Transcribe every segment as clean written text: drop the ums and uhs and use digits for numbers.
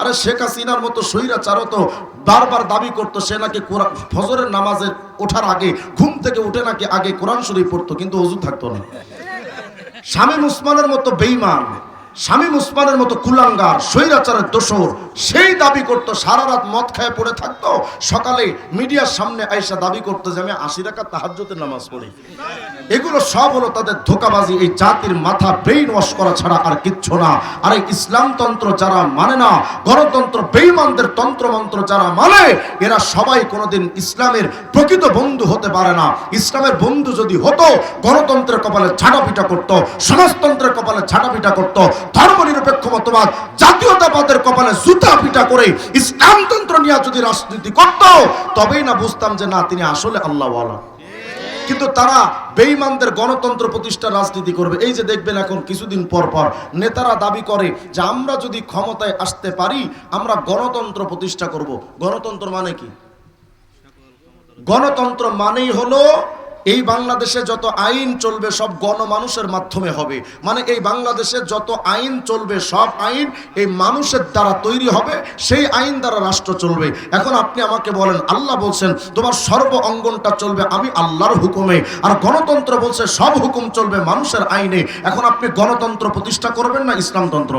আরে শেখ হাসিনার মতো স্বৈরাচারও তো বারবার দাবি করতো সে নাকি ফজরের নামাজে ওঠার আগে ঘুম থেকে উঠে নাকি আগে কোরআন শরীফ পড়তো, কিন্তু ওযু থাকতো না। শামীম ওসমানের মতো বেঈমান, শামীম ওসমানের মতো কুলাঙ্গার, স্বৈরাচারের দোসর, সেই দাবি করতো সারা রাত মদ খায় পড়ে থাকতো, সকালে মিডিয়ার সামনে আয়েশা দাবি করতো যে আমি 80 রাকাত তাহাজ্জুদের নামাজ পড়ি। এগুলো সব হলো তাদের ধোঁকাবাজি, এই জাতির মাথা ব্রেইন ওয়াশ করা ছাড়া আর কিচ্ছু না। আর এই ইসলামতন্ত্র যারা মানে না, গণতন্ত্র বেঈমানদের তন্ত্রমন্ত্র যারা মানে, এরা সবাই কোনোদিন ইসলামের প্রকৃত বন্ধু হতে পারে না। ইসলামের বন্ধু যদি হতো গণতন্ত্রের কপালে ঝাঁটাপিটা করতো, সমাজতন্ত্রের কপালে ঝাঁটাপিটা করতো, ধর্মনিরপেক্ষ মতবাদ জাতীয়তাবাদের কপালে জুতা পিটা করে ইসলামতন্ত্র নিয়ে যদি রাজনীতি করত, তবেই না বুঝতাম যে না তিনি আসলে আল্লাহওয়ালা। কিন্তু তারা বেঈমানদের গণতন্ত্র প্রতিষ্ঠার রাজনীতি করবে। এই যে দেখবেন এখন কিছুদিন পর পর নেতারা দাবি করে যে আমরা যদি ক্ষমতায় আসতে পারি আমরা গণতন্ত্র প্রতিষ্ঠা করব। গণতন্ত্র মানে কি? গণতন্ত্র মানেই হলো এই বাংলাদেশে যত আইন চলবে সব গণমানুষের মাধ্যমে হবে। মানে এই বাংলাদেশে যত আইন চলবে সব আইন এই মানুষের দ্বারা তৈরি হবে, সেই আইন দ্বারা রাষ্ট্র চলবে। এখন আপনি আমাকে বলেন, আল্লাহ বলছেন তোমার সর্ব অঙ্গনটা চলবে আমি আল্লাহর হুকুমে, আর গণতন্ত্র বলছে সব হুকুম চলবে মানুষের আইনে। এখন আপনি গণতন্ত্র প্রতিষ্ঠা করবেন না ইসলামতন্ত্র?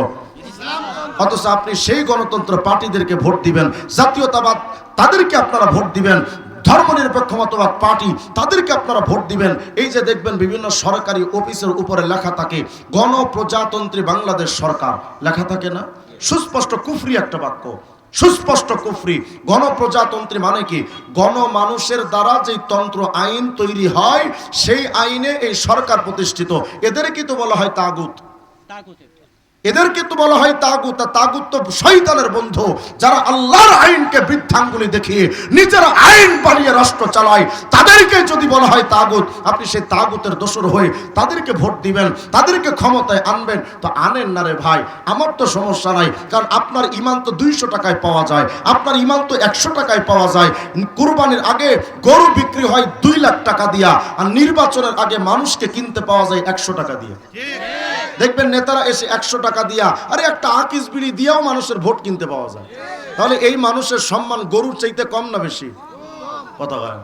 অথচ আপনি সেই গণতন্ত্র পার্টিদেরকে ভোট দিবেন, জাতীয়তাবাদ তাদেরকে আপনারা ভোট দিবেন, ধর্মনিরপেক্ষ মতবাদ পার্টি তাদেরকে আপনারা ভোট দিবেন। এই যে দেখবেন বিভিন্ন সরকারি অফিসের উপরে লেখা থাকে গণপ্রজাতন্ত্রী বাংলাদেশ সরকার, লেখা থাকে না? সুস্পষ্ট কুফরি একটা বাক্য, সুস্পষ্ট কুফরি। গণপ্রজাতন্ত্রী মানে কি? গণমানুষের দ্বারা যে তন্ত্র আইন তৈরি হয় সেই আইনে এই সরকার প্রতিষ্ঠিত। এদেরকে তো বলা হয় তাগুত, এদেরকে তো বলা হয় তাগুত। তাগুত তো শয়তানের বন্ধু, যারা আল্লাহর আইনকে বৃদ্ধাঙ্গুলি দেখিয়ে নিজেরা আইন বানিয়ে রাষ্ট্র চালায়, তাদেরকে যদি বলা হয় তাগুত, আপনি সেই তাগুতের দোসর হয়ে তাদেরকে ভোট দিবেন, তাদেরকে ক্ষমতায় আনবেন। তো আনেন না রে ভাই, আমার তো সমস্যা নাই, কারণ আপনার ইমান তো 200 টাকায় পাওয়া যায়, আপনার ইমান তো 100 টাকায় পাওয়া যায়। কুরবানির আগে গরু বিক্রি হয় 2 লাখ টাকা দিয়া, আর নির্বাচনের আগে মানুষকে কিনতে পাওয়া যায় 100 টাকা দিয়ে। দেখবেন নেতারা এসে 100 টাকা দিয়া, আরে একটা আকিস বিড়ি দিয়াও মানুষের ভোট কিনতে পাওয়া যায়। তাহলে এই মানুষের সম্মান গরুর চাইতে কম না বেশি? কথা হয়,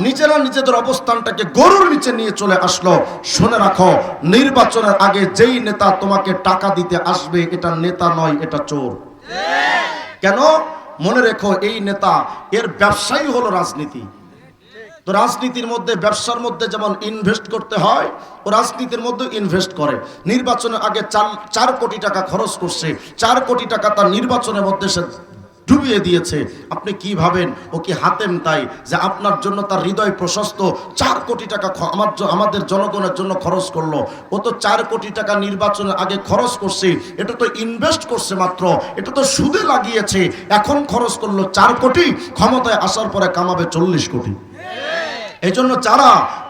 নিজেরা নিজেদের অবস্থানটাকে গরুর নিচে নিয়ে চলে আসলো। শুনে রাখো, নির্বাচনের আগে যেই নেতা তোমাকে টাকা দিতে আসবে এটা নেতা নয়, এটা চোর। কেন? মনে রেখো এই নেতা এর ব্যবসায়ী হলো রাজনীতি। তো রাজনীতির মধ্যে ব্যবসার মধ্যে যেমন ইনভেস্ট করতে হয়, ও রাজনীতির মধ্যে ইনভেস্ট করে। নির্বাচনের আগে 4 কোটি টাকা খরচ করছে, 4 কোটি টাকা তার নির্বাচনের মধ্যে সে ডুবিয়ে দিয়েছে। আপনি কি ভাবেন ও কি হাতেম তাই যে আপনার জন্য তার হৃদয় প্রশস্ত 4 কোটি টাকা আমাদের জনগণের জন্য খরচ করলো? ও তো 4 কোটি টাকা নির্বাচনের আগে খরচ করছে, এটা তো ইনভেস্ট করছে মাত্র, এটা তো সুদে লাগিয়েছে। এখন খরচ করলো 4 কোটি, ক্ষমতায় আসার পরে কামাবে 40 কোটি। এই জন্য যারা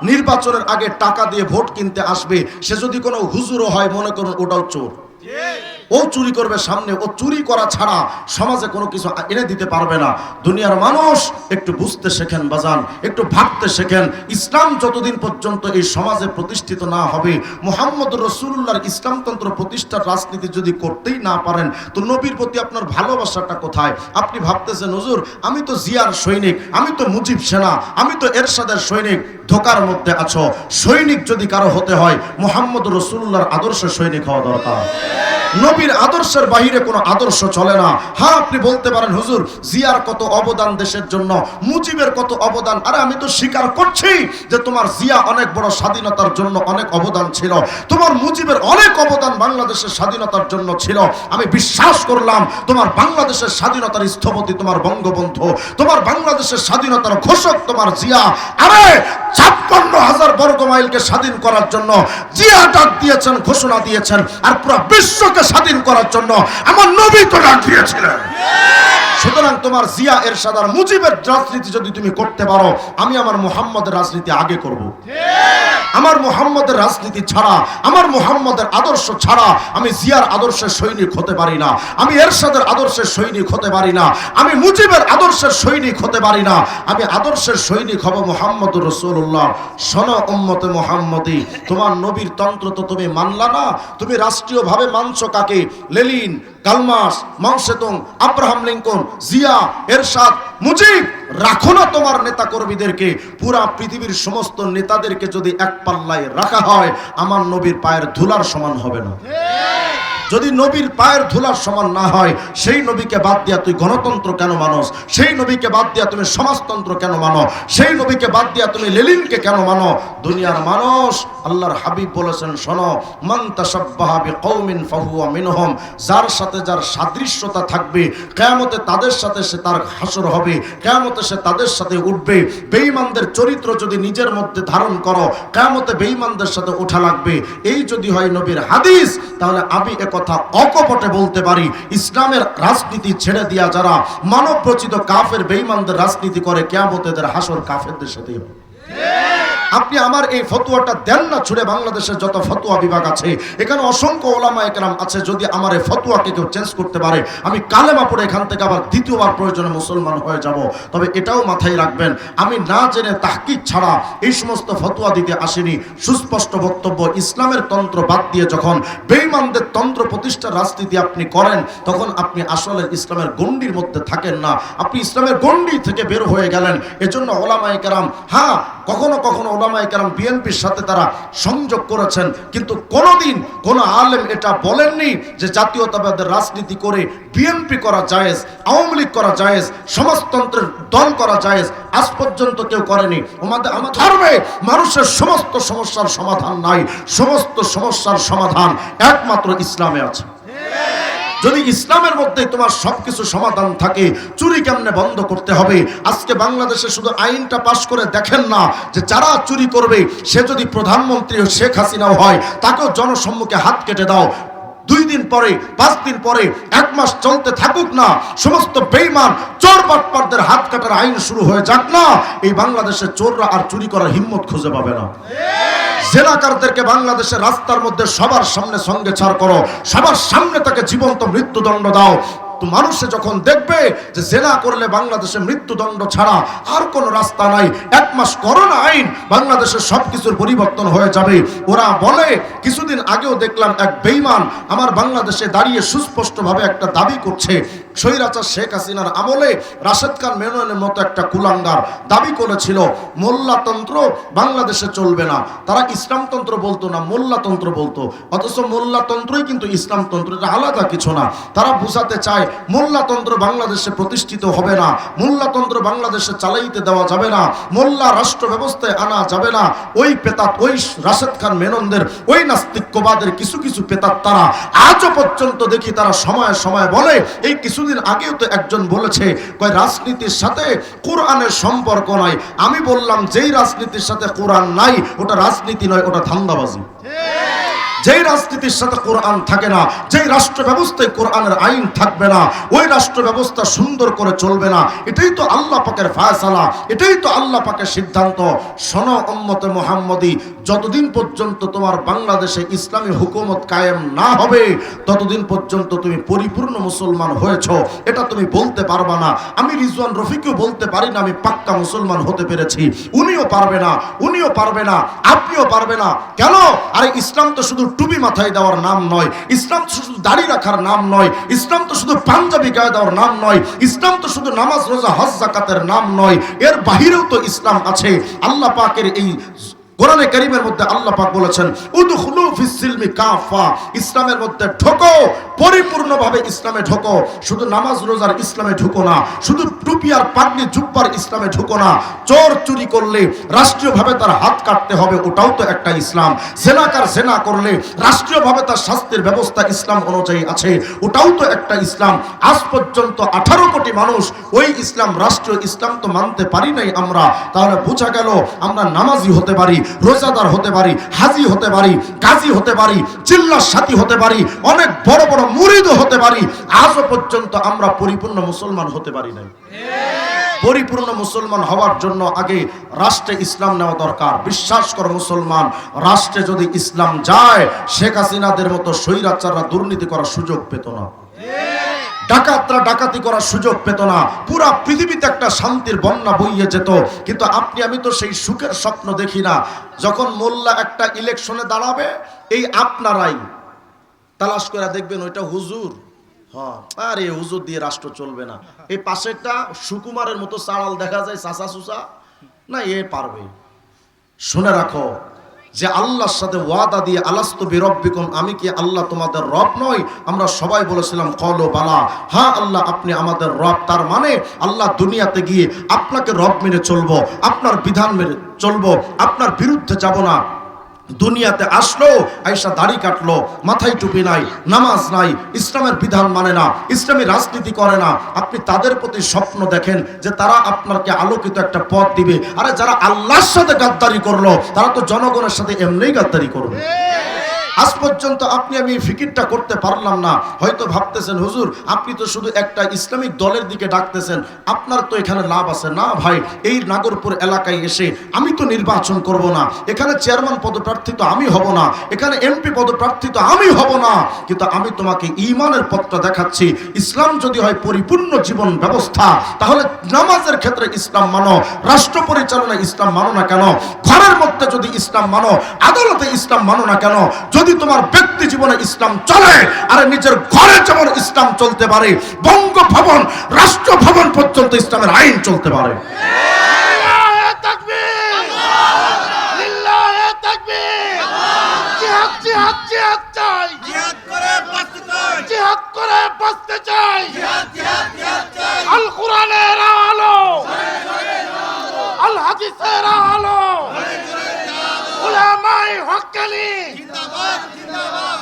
নির্বাচনের আগে টাকা দিয়ে ভোট কিনতে আসবে, সে যদি কোনো হুজুরও হয় মনে করুন ওটাও চোর। ও চুরি করবে সামনে, ও চুরি করা ছাড়া সমাজে কোনো কিছু এনে দিতে পারবে না। দুনিয়ার মানুষ একটু বুঝতে শেখেন বাজান, একটু ভাবতে শেখেন। ইসলাম যতদিন পর্যন্ত এই সমাজে প্রতিষ্ঠিত না হবে, মুহাম্মদুর রাসূলুল্লাহর ইসলামতন্ত্র প্রতিষ্ঠার রাজনীতি যদি করতেই না পারেন, তো নবীর প্রতি আপনার ভালোবাসাটা কোথায়? আপনি ভাবতেছেন হুজুর আমি তো জিয়ার সৈনিক, আমি তো মুজিব সেনা, আমি তো এরশাদের সৈনিক। ধোকার মধ্যে আছো। সৈনিক যদি কারো হতে হয় মুহাম্মদুর রাসূলুল্লাহর আদর্শের সৈনিক হওয়া দরকার। নবীর আদর্শের বাইরে কোনো আদর্শ চলে না। হ্যাঁ, আপনি বলতে পারেন হুজুর জিয়ার কত অবদান দেশের জন্য, মুজিবের কত অবদান। আরে আমি তো স্বীকার করছি যে তোমার জিয়া অনেক বড় স্বাধীনতার জন্য অনেক অবদান ছিল, তোমার মুজিবের অনেক অবদান বাংলাদেশের স্বাধীনতার জন্য ছিল। আমি বিশ্বাস করলাম তোমার বাংলাদেশের স্বাধীনতার স্থপতি তোমার বঙ্গবন্ধু, তোমার বাংলাদেশের স্বাধীনতার ঘোষক তোমার জিয়া। আরে 56,000 বর্গ মাইলকে স্বাধীন করার জন্য জিয়া ডাক দিয়েছেন, ঘোষণা দিয়েছেন, আর পুরো বিশ্বকে স্বাধীন করার জন্য আমার নবী তো ডাক দিয়েছিলেন। সুতরাং তোমার জিয়া এরশাদ আর মুজিবের রাজনীতি যদি তুমি করতে পারো, আমি আমার মুহাম্মদের রাজনীতি আগে করব। আমার মুহাম্মদের রাজনীতি ছাড়া, আমার মুহাম্মদের আদর্শ ছাড়া আমি জিয়ার আদর্শের সৈনিক হতে পারি না, আমি এরশাদের আদর্শের সৈনিক হতে পারি না, আমি মুজিবের আদর্শের সৈনিক হতে পারি না। আমি আদর্শের সৈনিক হব মুহাম্মদুর রাসূলুল্লাহ। শোনো উম্মতে মুহাম্মদী, তোমার নবীর তন্ত্র তো তুমি মানলা না, তুমি রাষ্ট্রীয়ভাবে মানছো কাকে? লেনিন, কালমার্স, মাও সেতুং, আব্রাহাম লিঙ্কন, জিয়া, এরশাদ, মুজিব। রাখো না তোমার নেতা কর্মীদেরকে। পুরা পৃথিবীর সমস্ত নেতাদেরকে যদি এক পাল্লায় রাখা হয়, আমার নবীর পায়ের ধুলার সমান হবে না। যদি নবীর পায়ের ধুলার সমান না হয়, সেই নবীকে বাদ দিয়া তুই গণতন্ত্র কেন মানস? সেই নবীকে বাদ দিয়া তুমি সমাজতন্ত্র কেন মানো? সেই নবীকে বাদ দিয়া তুমি লেনিনকে কেন মানো? দুনিয়ার মানুষ, আল্লাহর হাবিব বলেছেন, শোনো, মান তাশাব্বাহা বিকওমিন ফাহুয়া মিনহুম। যার সাথে যার সাদৃশ্যতা থাকবে, কিয়ামতে তাদের সাথে সে তার হাসর হবে, কিয়ামতে সে তাদের সাথে উঠবে। বেঈমানদের চরিত্র যদি নিজের মধ্যে ধারণ করো, কিয়ামতে বেঈমানদের সাথে ওঠা লাগবে। এই যদি হয় নবীর হাদিস, তাহলে আমি কথা অকপটে বলতে পারি, ইসলামের রাজনীতি ছেড়ে দিয়া যারা মানব রচিত কাফের বেঈমানদের রাজনীতি করে, কিয়ামতে এদের হাসর কাফেরদের সাথে হবে। আপনি আমার এই ফতোয়াটা দেন না ছুড়ে। বাংলাদেশের যত ফতোয়া বিভাগ আছে, এখানে অসংখ্য ওলামায়ে কেরাম আছে। যদি আমার এই ফতোয়াকে কেউ চেঞ্জ করতে পারে, আমি কালেমা পড়ে এখান থেকে আবার দ্বিতীয়বার প্রয়োজনে মুসলমান হয়ে যাব। তবে এটাও মাথায় রাখবেন, আমি না জেনে তাহকিক ছাড়া এই সমস্ত ফতোয়া দিতে আসিনি। সুস্পষ্ট বক্তব্য, ইসলামের তন্ত্র বাদ দিয়ে যখন বেঈমানদের তন্ত্র প্রতিষ্ঠার রাজনীতি আপনি করেন, তখন আপনি আসলে ইসলামের গণ্ডির মধ্যে থাকেন না, আপনি ইসলামের গণ্ডি থেকে বের হয়ে গেলেন। এজন্য ওলামায়ে কেরাম, হ্যাঁ, কখনো কখনো ওলামায়ে কেরাম বিএনপির সাথে তারা সংযোগ করেছেন, কিন্তু কোনোদিন কোনো আলেম এটা বলেননি যে জাতীয়তাবাদের রাজনীতি করে বিএনপি করা জায়েজ, আওয়ামী লীগ করা জায়েজ, সমাজতন্ত্রের দল করা জায়েজ। আজ পর্যন্ত কেউ করেনি। আমাদের ধর্মে মানুষের সমস্ত সমস্যার সমাধান নাই, সমস্ত সমস্যার সমাধান একমাত্র ইসলামে আছে। যদি ইসলামের মধ্যে তোমার সবকিছু সমাধান থাকে, চুরি কেমনে বন্ধ করতে হবে? আজকে বাংলাদেশে শুধু আইনটা পাশ করে দেখেন না যে যারা চুরি করবে সে যদি প্রধানমন্ত্রী শেখ হাসিনাও হয়, তাকেও জনসম্মুখে হাত কেটে দাও। 2 দিন পরে, 5 দিন পরে, 1 মাস চলতে থাকুক না, সমস্ত বেঈমান চোর বাটপারদের হাত কাটার আইন শুরু হয়ে যাক না, এই বাংলাদেশে চোররা আর চুরি করার হিম্মত খুঁজে পাবে না। জেনাকারদেরকে বাংলাদেশের রাস্তার মধ্যে সবার সামনে সঙ্গে ছাড় করো, সবার সামনে তাকে জীবন্ত মৃত্যুদণ্ড দাও। তো মানুষে যখন দেখবে যে জেনা করলে বাংলাদেশে মৃত্যুদণ্ড ছাড়া আর কোনো রাস্তা নাই, 1 মাস করোনা আইন, বাংলাদেশের সবকিছুর পরিবর্তন হয়ে যাবে। ওরা বলে, কিছুদিন আগেও দেখলাম এক বেঈমান আমার বাংলাদেশে দাঁড়িয়ে সুস্পষ্টভাবে একটা দাবি করছে, স্বৈরাচার শেখ হাসিনার আমলে রাশেদ খান মেননের মতো একটা কুলাঙ্গার দাবি করেছিল মোল্লাতন্ত্র বাংলাদেশে চলবে না। তারা ইসলামতন্ত্র বলতো না, মোল্লাতন্ত্র বলতো, অথচ মোল্লাতন্ত্রই কিন্তু ইসলামতন্ত্র, এটা আলাদা কিছু না। তারা বুঝাতে চায় মোল্লাতন্ত্র বাংলাদেশে প্রতিষ্ঠিত হবে না, মোল্লাতন্ত্র বাংলাদেশে চালাইতে দেওয়া যাবে না, মোল্লা রাষ্ট্র ব্যবস্থায় আনা যাবে না। ওই পেতাত, ওই রাশেদ খান মেননদের, ওই নাস্তিক্যবাদের কিছু কিছু পেতাত তারা আজও পর্যন্ত দেখি তারা সময়ে সময়ে বলে, এই কিছুদিন আগেও তো একজন বলেছে, কয় রাজনীতির সাথে কোরআনের সম্পর্ক নাই। আমি বললাম, যেই রাজনীতির সাথে কোরআন নাই ওটা রাজনীতি নয়, ওটা ধান্দাবাজি। যেই রাজনীতির সাথে কোরআন থাকে না, যেই রাষ্ট্র ব্যবস্থায় কোরআনের আইন থাকবে না, ওই রাষ্ট্র ব্যবস্থা সুন্দর করে চলবে না। এটাই তো আল্লাহ পাকের ফায়সালা, এটাই তো আল্লাহ পাকের সিদ্ধান্ত। শোনো উম্মতে মুহাম্মদী, যতদিন পর্যন্ত তোমার বাংলাদেশে ইসলামী হুকুমত কায়েম না হবে, ততদিন পর্যন্ত তুমি পরিপূর্ণ মুসলমান হয়েছো এটা তুমি বলতে পারবা না। আমি রিজওয়ান রফিকও বলতে পারি না আমি পাক্কা মুসলমান হতে পেরেছি, উনিও পারবে না, উনিও পারবে না, আপনিও পারবে না। কেন? আরে ইসলাম তো শুধু টুপি মাথায় দেওয়ার নাম নয়, ইসলাম তো শুধু দাড়ি রাখার নাম নয়, ইসলাম তো শুধু পাঞ্জাবি গায়ে দেওয়ার নাম নয়, ইসলাম তো শুধু নামাজ রোজা হজ যাকাতের নাম নয়, এর বাহিরেও তো ইসলাম আছে। আল্লাহ পাকের এই কোরআনে কারীমের মধ্যে আল্লাহ পাক বলেছেন, উদখুলু ফিস সিলমি কাফা, ইসলামের মধ্যে ঢোকো, পরিপূর্ণভাবে ইসলামে ঢোকো। শুধু নামাজ রোজার ইসলামে ঢুকো না, শুধু টুপি আর পাগড়ি জুব্বার ইসলামে ঢুকো না। চোর চুরি করলে রাষ্ট্রীয়ভাবে তার হাত কাটতে হবে, ওটাও তো একটা ইসলাম। জেনাকার জেনা করলে রাষ্ট্রীয়ভাবে তার শাস্তির ব্যবস্থা ইসলাম অনুযায়ী আছে, ওটাও তো একটা ইসলাম। আজ পর্যন্ত 18 কোটি মানুষ ওই ইসলাম, রাষ্ট্রীয় ইসলাম তো মানতে পারি নাই আমরা। তাহলে বোঝা গেল আমরা নামাজি হতে পারি, রোজাদার হতে পারি, হাজি হতে পারি, গাজী হতে পারি, চিল্লার সাথী হতে পারি, অনেক বড় বড় মুরিদও হতে পারি। আজও পর্যন্ত আমরা পরিপূর্ণ মুসলমান হতে পারি নাই। পরিপূর্ণ মুসলমান হওয়ার জন্য আগে রাষ্ট্রে ইসলাম নেওয়া দরকার। বিশ্বাস করো মুসলমান, রাষ্ট্রে যদি ইসলাম যায়, শেখ হাসিনাদের মতো স্বৈরাচাররা দুর্নীতি করার সুযোগ পেত না, ডাকাতরা ডাকাতি করার সুযোগ পেত না, পুরা পৃথিবীতে একটা শান্তির বন্যা বইয়ে যেত। কিন্তু আপনি আমি তো সেই সুখের স্বপ্ন দেখি না। যখন মোল্লা একটা ইলেকশনে দাঁড়াবে, এই আপনারাই তালাশ করে দেখবেন ওইটা হুজুর, হ্যাঁ আরে হুজুর দিয়ে রাষ্ট্র চলবে না। এই পাশেরটা সুকুমারের মতো চাড়াল দেখা যায়, চাচা চুচা না, এ পারবে। শুনে রাখো যে আল্লাহর সাথে ওয়াদা দিয়ে আলাস্তু বিরব্বিকুম, আমি কি আল্লাহ তোমাদের রব নই? আমরা সবাই বলেছিলাম ক্বালু বালা, হ্যাঁ আল্লাহ আপনি আমাদের রব। তার মানে আল্লাহ দুনিয়াতে গিয়ে আপনাকে রব মেনে চলবো, আপনার বিধান মেনে চলবো, আপনার বিরুদ্ধে যাব না। দুনিয়াতে আসলো, আয়েশা দাড়ি কাটলো, মাথায় টুপি নাই, নামাজ নাই, ইসলামের বিধান মানে না, ইসলামী রাজনীতি করে না। আপনি তাদের প্রতি স্বপ্ন দেখেন যে তারা আপনাকে আলোকিত একটা পথ দিবে। আরে যারা আল্লাহর সাথে গাদ্দারি করলো, তারা তো জনগণের সাথে এমনিই গাদ্দারি করবে। আজ পর্যন্ত আপনি আমি ফিকিরটা করতে পারলাম না। হয়তো ভাবতেছেন হুজুর আপনি তো শুধু একটা ইসলামিক দলের দিকে ডাকতেছেন, আপনার তো এখানে লাভ আছে। না ভাই, এই নাগরপুর এলাকায় এসে আমি তো নির্বাচন করব না, এখানে চেয়ারম্যান পদপ্রার্থী তো আমি হব না, এখানে এমপি পদপ্রার্থী তো আমি হব না, কিন্তু আমি তোমাকে ঈমানের পথটা দেখাচ্ছি। ইসলাম যদি হয় পরিপূর্ণ জীবন ব্যবস্থা, তাহলে নামাজের ক্ষেত্রে ইসলাম মানো, রাষ্ট্র পরিচালনায় ইসলাম মানো না কেন, ঘরের মধ্যে যদি ইসলাম মানো, আদালতে ইসলাম মানো না কেন, যদি তোমার ব্যক্তি জীবনে ইসলাম চলে, আর নিজের ঘরে যেমন ইসলাম চলতে পারে, বঙ্গভবন রাষ্ট্র ভবন পর্যন্ত ইসলামের আইন চলতে পারে। আল কোরআনের আলো, আল হাদিসের আলো, উলামায়ে হক্কানি জিন্দাবাদ,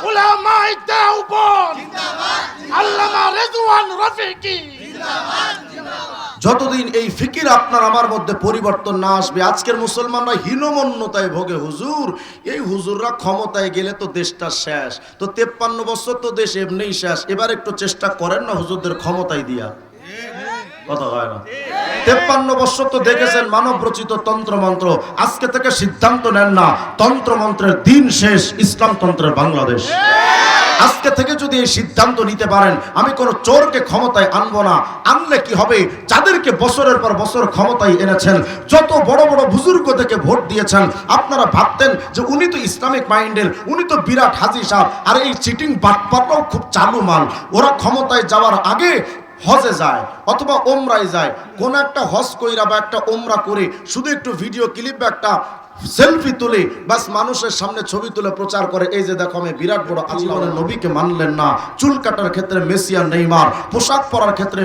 উলামায়ে দেওবন্দ জিন্দাবাদ, আল্লামা রিজওয়ান রফিকি জিন্দাবাদ। যতদিন এই ফিকির আপনার আমার মধ্যে পরিবর্তন না আসবে, আজকের মুসলমানরা হীনমন্যতায় ভোগে। হুজুর এই হুজুররা ক্ষমতায় গেলে তো দেশটা শেষ, তো 53 বছর তো দেশ এমনিই শেষ, এবার একটু চেষ্টা করেন না হুজুরদের ক্ষমতায় দিয়া। কথা হয় না? 53 বছর তো দেখেছেন মানব রচিত তন্ত্রমন্ত্র, আজকে থেকে সিদ্ধান্ত নেন না তন্ত্রমন্ত্রের দিন শেষ, ইসলামতন্ত্রের বাংলাদেশ। আজকে থেকে যদি এই সিদ্ধান্ত নিতে পারেন আমি কোন চোরকে ক্ষমতায় আনবো না, আনলে কি হবে, যাদেরকে বছরের পর বছর ক্ষমতায় এনেছেন, যত বড় বড় বুজুর্গ থেকে ভোট দিয়েছেন, আপনারা ভাবতেন যে উনি তো ইসলামিক মাইন্ডের, উনি তো বিরাট হাজি সাহেব, আর এই চিটিং বাটপাররাও খুব চালু মাল। ওরা ক্ষমতায় যাওয়ার আগে হজে যায় অথবা ওমরায় যায়, কোন একটা হজ কইরা বা একটা ওমরা করে শুধু একটু ভিডিও ক্লিপ বা একটা সেলফি তুলে বাস মানুষের সামনে ছবি তুলে প্রচার করে, এই যে দেখো আমি বিরাট বড়। আল্লাহর নবীকে মানলেন না, চুল কাটার ক্ষেত্রে মেসি আর নেইমার, পোশাক পরার ক্ষেত্রে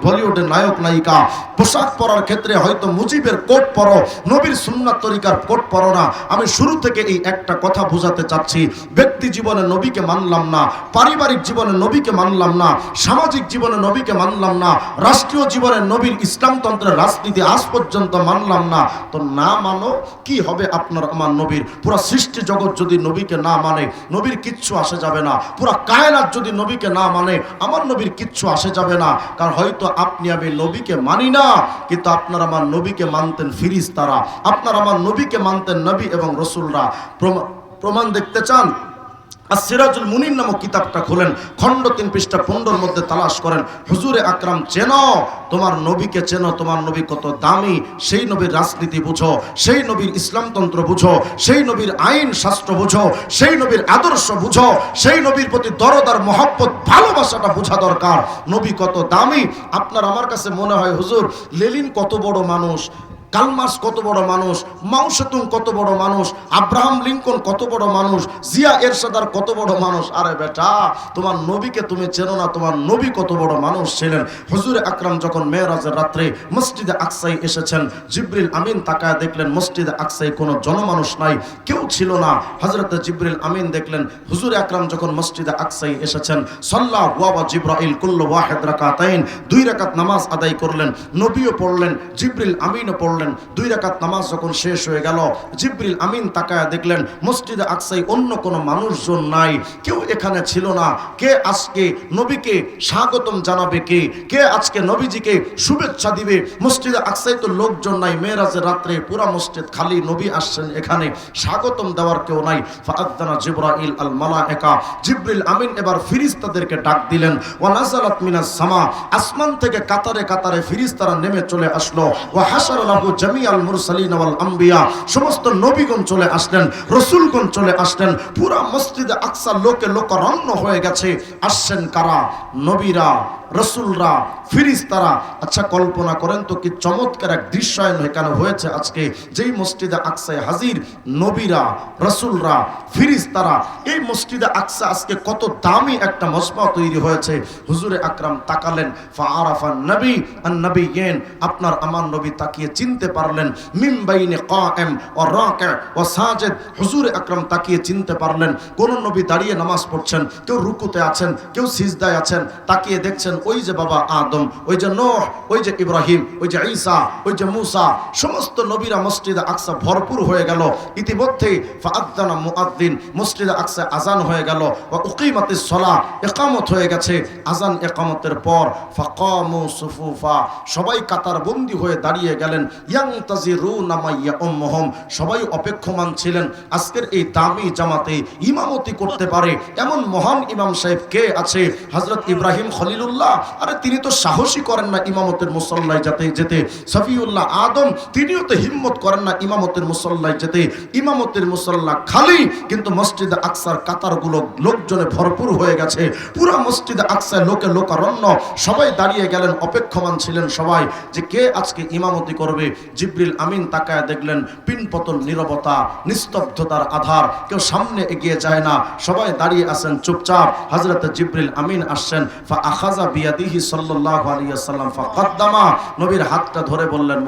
বলিউডের নায়ক নায়িকা, পোশাক পরার ক্ষেত্রে হয়তো মুজিবের কোট পরো, নবীর সুন্নাত তরিকার কোট পরো না। আমি শুরু থেকে এই একটা কথা বোঝাতে চাচ্ছি, ব্যক্তি জীবনে নবীকে মানলাম না, পারিবারিক জীবনে নবীকে মানলাম না, সামাজিক জীবনে নবীকে মানলাম না, রাষ্ট্রীয় জীবনে নবীর ইসলামতন্ত্রের রাজনীতি আজ পর্যন্ত মানলাম না, তো না মানো কি হবে আপনার আমার নবীর? পুরা সৃষ্টি জগৎ যদি নবীকে না মানে নবীর কিচ্ছু আসে যাবে না, পুরা কায়নাত যদি নবীকে না মানে আমার নবীর কিচ্ছু আসে যাবে না। কারণ হয়তো আপনি আমি নবীকে মানি না, কিন্তু আপনার আমার নবীকে মানতেন ফিরিস্তারা, আপনার আমার নবীকে মানতেন নবী এবং রসুলরা। প্রমাণ দেখতে চান? সিরাজুল মুনির নামক কিতাবটা খোলেন, খণ্ড 3 পৃষ্ঠা 15 মধ্যে তালাশ করেন, হুজুরে আকরাম চেনো, তোমার নবীকে চেনো, তোমার নবী কত দামি, সেই নবীর রাজনীতি বুঝো, সেই নবীর ইসলামতন্ত্র বুঝো, সেই নবীর আইন শাস্ত্র বুঝো, সেই নবীর আদর্শ বুঝো, সেই নবীর প্রতি দরদ আর মহব্বত ভালোবাসাটা বোঝা দরকার। নবী কত দামি। আপনার আমার কাছে মনে হয় হুজুর লেনিন কত বড় মানুষ, কালমার্কস কত বড় মানুষ, মাও সেতুং কত বড় মানুষ, আব্রাহাম লিঙ্কন কত বড় মানুষ, জিয়া এরশাদার কত বড় মানুষ। আরে বেটা তোমার নবীকে তুমি চেনো না, তোমার নবী কত বড় মানুষ ছিলেন। হুজুরে আকরাম যখন মেরাজের রাত্রে মসজিদে আকসায় এসেছেন, জিবরিল আমিন তাকায় দেখলেন মসজিদে আকসায় কোনো জনমানুষ নাই, কেউ ছিল না। হযরতে জিবরিল আমিন দেখলেন হুজুরে আকরাম যখন মসজিদে আকসায় এসেছেন, সাল্লাল্লাহু ওয়া জিবরাইল কুল্লু ওয়াহিদ রাকাতাইন, 2 রাকাত নামাজ আদায় করলেন, নবীও পড়লেন, জিবরিল আমিনও পড়লেন। করলেন। 2 রাকাত নামাজ যখন শেষ হয়ে গেল, জিবরিল আমিন তাকায়া দেখলেন মসজিদে আকসায় অন্য কোনো মানুষজন নাই, কেউ এখানে ছিল না। কে আজকে নবীকে স্বাগতম জানাবে? কে আজকে নবীজিকে শুভেচ্ছা দিবে? মসজিদে আকসায় তো লোকজন নাই, মেরাজের রাত্রে পুরা মসজিদ খালি, নবী আসছেন এখানে, স্বাগতম দেওয়ার কেউ নাই। ফাআযানা জিবরাইল আল মালায়েকা, জিবরিল আমিন এবার ফেরেশতাদেরকে ডাক দিলেন। ওয়া নাযালাত মিনাস সামা, আসমান থেকে কাতারে কাতারে ফেরেশতারা নেমে চলে আসলো। ওয়া হাশারা লাহু জামিআল মুরসালিন ওয়াল আম্বিয়া, সমস্ত নবীগণ চলে আসলেন, রাসূলগণ চলে আসলেন। পুরা মসজিদে আকসা লোকে লোকারণ্য হয়ে গেছে। আসছেন কারা? নবীরা, রসুলরা, ফিরিস্তারা। আচ্ছা কল্পনা করেন তো কি চমৎকার এক দৃশ্যায়ন এখানে হয়েছে আজকে। যেই মসজিদে আকসায় হাজির নবীরা, রসুলরা, ফিরিস্তারা, এই মসজিদে আকসা আজকে কত দামি একটা মজমা তৈরি হয়েছে। হুজুরে আকরাম তাকালেন, ফাআরাফান নবী আন নবিয়্যিন, আপনার আমার নবী তাকিয়ে চিনতে পারলেন। মিন বাইনে কায়েম ওয়া রাকি ওয়া সাজিদ, হুজুরে আকরাম তাকিয়ে চিনতে পারলেন। কোন নবী দাঁড়িয়ে নামাজ পড়ছেন, কেউ রুকুতে আছেন, কেউ সিজদায় আছেন, তাকিয়ে দেখছেন ওই যে বাবা আদম, ওই যে নূহ, ওই যে ইব্রাহিম, ওই যে ঈসা, ওই যে মূসা, সমস্ত নবীরা মসজিদে আকসা ভরপুর হয়ে গেল। ইতিমধ্যে ফাআযানা মুআদ্দিন, মসজিদে আকসা আজান হয়ে গেল। ওয়া উকিমাতিস সালাহ, ইকামত হয়ে গেছে। আজান ইকামতের পর ফাকামু সুফুফা, সবাই কাতারবন্দি হয়ে দাঁড়িয়ে গেলেন। ইয়ানতাজিরুনা মা ইয়াউম্মুহুম, সবাই অপেক্ষমান ছিলেন আজকের এই দামি জামাতে ইমামতি করতে পারে এমন মহান ইমাম সাহেব কে আছে? হযরত ইব্রাহিম খলিলুল্লাহ, আরে তিনি তো সাহসী করেন না ইমামতের মুসল্লায় যেতে। সফিউল্লাহ আদম, তিনিও তো হিম্মত করেন না ইমামতের মুসল্লায় যেতে। ইমামতের মুসল্লা খালি, কিন্তু মসজিদে আকসার কাতারগুলো লোকজনে ভরপুর হয়ে গেছে। পুরা মসজিদে আকসায় লোকে লোকারণ্য, সবাই দাঁড়িয়ে গেলেন, অপেক্ষমান ছিলেন সবাই যে কে আজকে ইমামতি করবে। জিবরিল আমিন তাকায় দেখলেন পিনপতন নীরবতা, নিস্তব্ধতার আধার, কেউ সামনে এগিয়ে যায় না, সবাই দাঁড়িয়ে আছেন চুপচাপ। হযরত জিবরিল আমিন আসছেন। ফাআখাযা বিয়াদিহি সাল্লাল্লাহু আলাইহি ওয়াসাল্লাম ফাকাদ্দামা, নবীর হাতটা ধরে বললেন,